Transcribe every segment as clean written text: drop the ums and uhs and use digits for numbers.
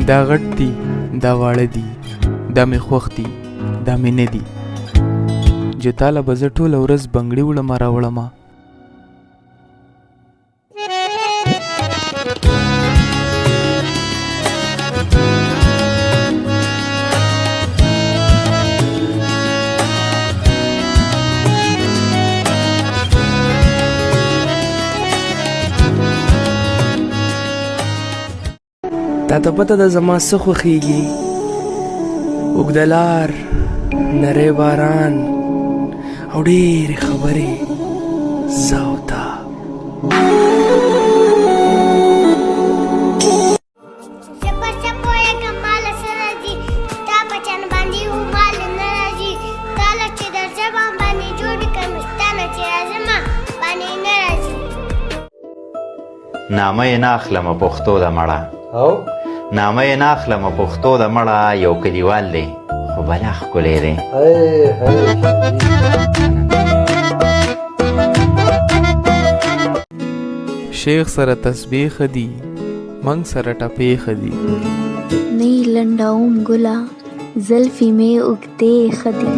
دا غټ دي دا واړه دي دا مې خوښ دي دا مې نه دي چې تاله به زه ټوله ورځ بنګړي وړمه راوړمه تا ته پته ده زما څه خوښیږي اوږده لار نری باران او ډېرې خبرې زه او تا نامه یې نه اخلمه پښتو د مړه نامه یې نه اخلمه پښتو د مړه یو کلیوال دی خو بلا ښکلی دی شیخ سره تسبیح ښه دي منګ سره ټپې ښه دي نی لنډوم ګله زلفې مې اوږدې ښه دي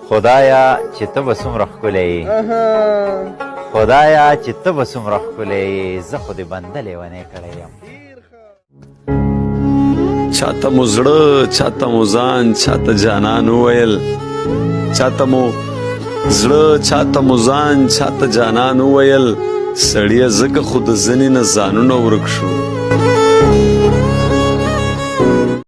خدایا چې ته به څومره ښکلی یې خدایا چې ته به څومره ښکلی یې زه خو دې بنده لیونی کړی یم چاته مو زړه چاته مو ځان چاته جانان وویل چاته مو زړه چاته مو ځان چاته جانان وویل سړیه ځکه خو د ځینې نه ځانونه ورک شو